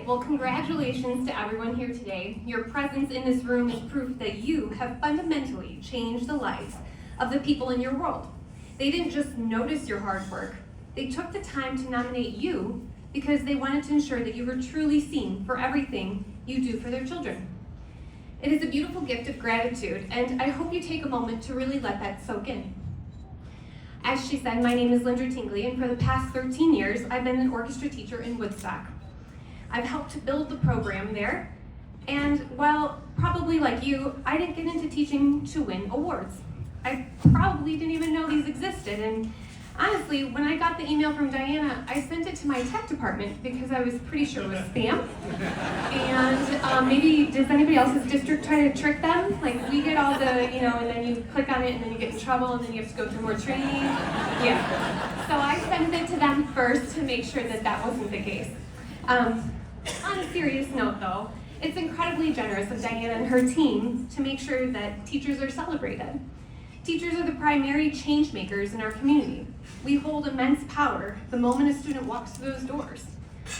right, well, congratulations to everyone here today. Your presence in this room is proof that you have fundamentally changed the lives of the people in your world. They didn't just notice your hard work, they took the time to nominate you because they wanted to ensure that you were truly seen for everything you do for their children. It is a beautiful gift of gratitude, and I hope you take a moment to really let that soak in. As she said, my name is Lyndra Tingley, and for the past 13 years, I've been an orchestra teacher in Woodstock. I've helped to build the program there, and while probably like you, I didn't get into teaching to win awards. I probably didn't even know these existed, and honestly, when I got the email from Diana, I sent it to my tech department because I was pretty sure it was spam. And maybe, does anybody else's district try to trick them? Like, we get all the, and then you click on it and then you get in trouble and then you have to go through more training. Yeah. So I sent it to them first to make sure that that wasn't the case. On a serious note though, it's incredibly generous of Diana and her team to make sure that teachers are celebrated. Teachers are the primary change makers in our community. We hold immense power the moment a student walks through those doors.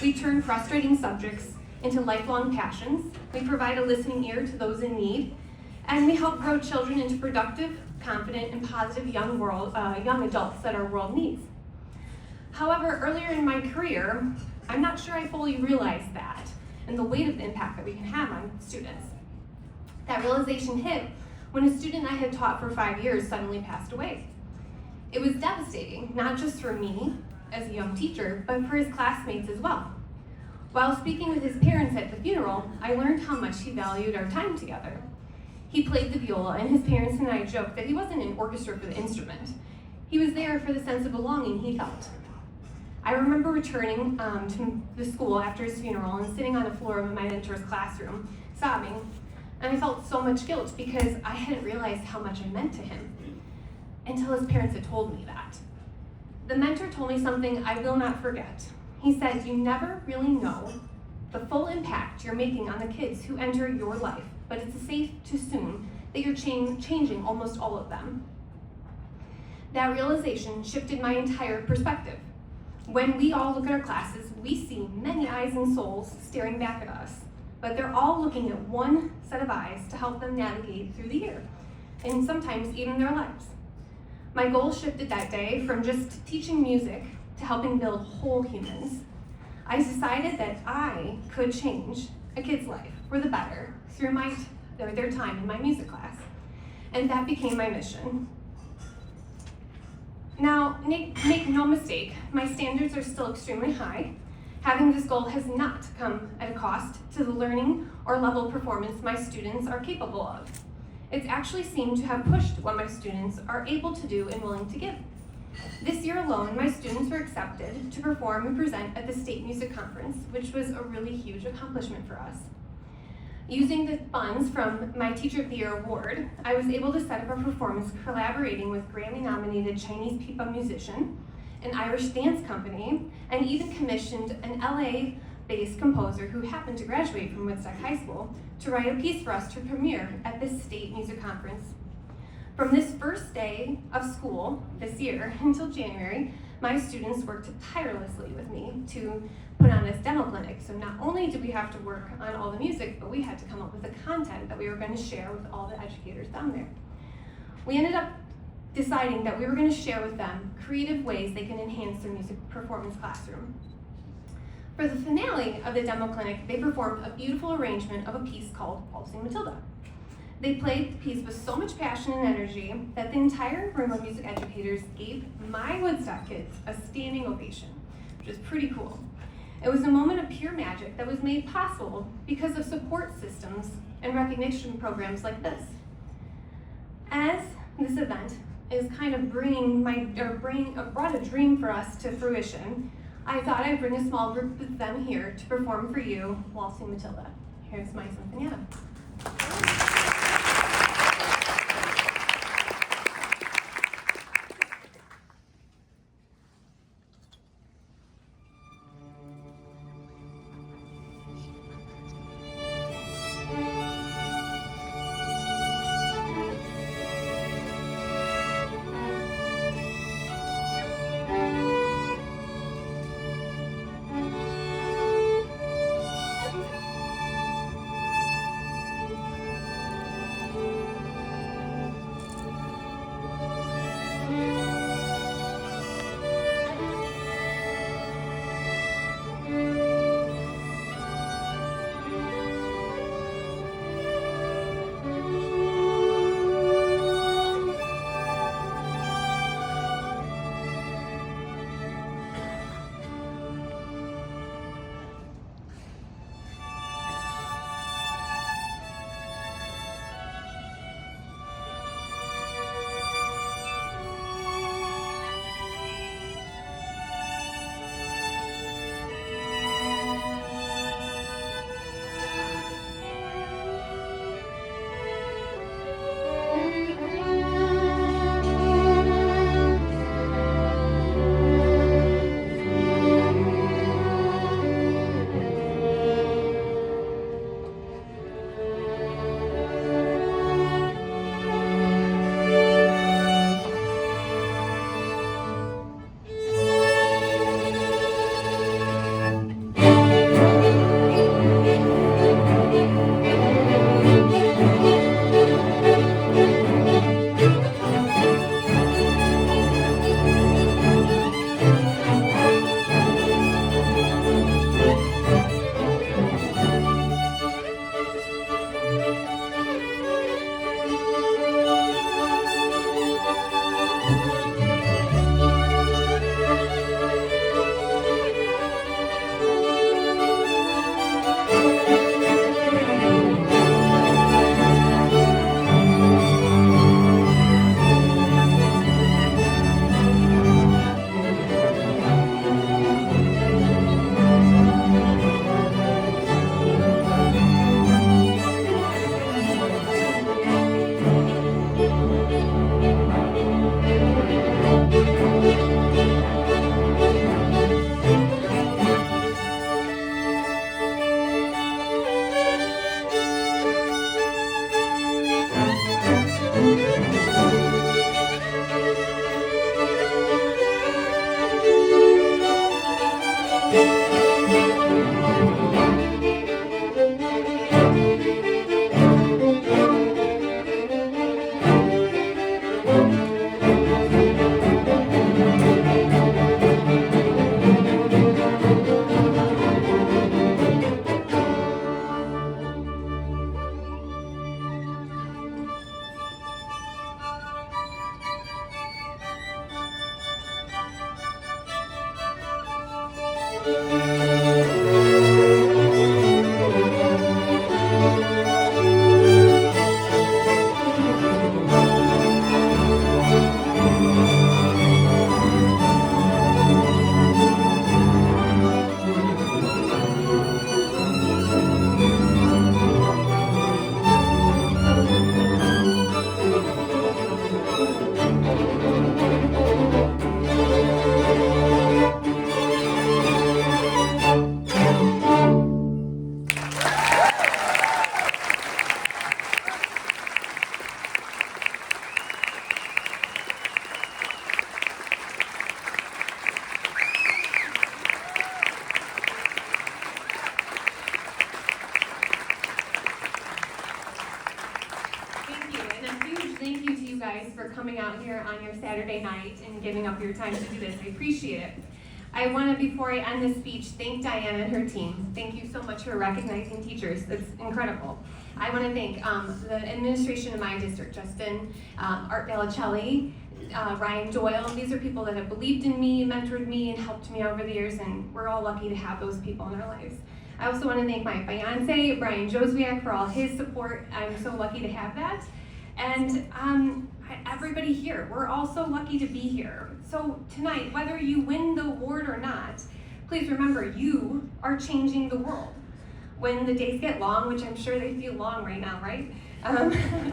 We turn frustrating subjects into lifelong passions. We provide a listening ear to those in need, and we help grow children into productive, confident, and positive young adults that our world needs. However, earlier in my career, I'm not sure I fully realized that and the weight of the impact that we can have on students. That realization hit when a student I had taught for 5 years suddenly passed away. It was devastating, not just for me as a young teacher, but for his classmates as well. While speaking with his parents at the funeral, I learned how much he valued our time together. He played the viola, and his parents and I joked that he wasn't in orchestra for the instrument. He was there for the sense of belonging he felt. I remember returning to the school after his funeral and sitting on the floor of my mentor's classroom, sobbing, and I felt so much guilt because I hadn't realized how much I meant to him until his parents had told me that. The mentor told me something I will not forget. He said, "You never really know the full impact you're making on the kids who enter your life, but it's safe to assume that you're changing almost all of them." That realization shifted my entire perspective. When we all look at our classes, we see many eyes and souls staring back at us, but they're all looking at one set of eyes to help them navigate through the year, and sometimes even their lives. My goal shifted that day from just teaching music to helping build whole humans. I decided that I could change a kid's life for the better through their time in my music class, and that became my mission. Now, make no mistake, my standards are still extremely high. Having this goal has not come at a cost to the learning or level of performance my students are capable of. It's actually seemed to have pushed what my students are able to do and willing to give. This year alone, my students were accepted to perform and present at the State Music Conference, which was a really huge accomplishment for us. Using the funds from my Teacher of the Year award, I was able to set up a performance collaborating with Grammy-nominated Chinese pipa musician, an Irish dance company, and even commissioned an LA-based composer who happened to graduate from Woodstock High School to write a piece for us to premiere at this State Music Conference. From this first day of school this year until January, my students worked tirelessly with me to put on this demo clinic. So not only did we have to work on all the music, but we had to come up with the content that we were going to share with all the educators down there. We ended up deciding that we were going to share with them creative ways they can enhance their music performance classroom. For the finale of the demo clinic, they performed a beautiful arrangement of a piece called Waltzing Matilda. They played the piece with so much passion and energy that the entire room of music educators gave my Woodstock kids a standing ovation, which is pretty cool. It was a moment of pure magic that was made possible because of support systems and recognition programs like this. As this event is kind of brought a dream for us to fruition, I thought I'd bring a small group of them here to perform for you Waltzing Matilda. Here's my Sinfonietta. Thank you to you guys for coming out here on your Saturday night and giving up your time to do this. I appreciate it. I want to, before I end this speech, thank Diana and her team. Thank you so much for recognizing teachers. That's incredible. I want to thank the administration of my district, Justin, Art Balicelli, Ryan Doyle. These are people that have believed in me, mentored me, and helped me over the years, and we're all lucky to have those people in our lives. I also want to thank my fiance, Brian Joswiak, for all his support. I'm so lucky to have that. And everybody here, we're all so lucky to be here. So tonight, whether you win the award or not, please remember you are changing the world. When the days get long, which I'm sure they feel long right now, right?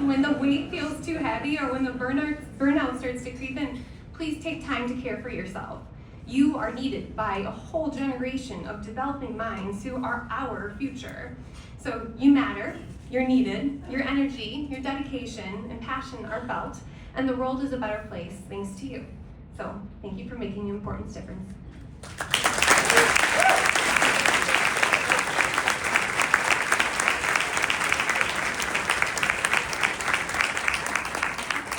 When the weight feels too heavy or when the burnout starts to creep in, please take time to care for yourself. You are needed by a whole generation of developing minds who are our future. So you matter. You're needed, your energy, your dedication, and passion are felt, and the world is a better place thanks to you. So thank you for making an important difference.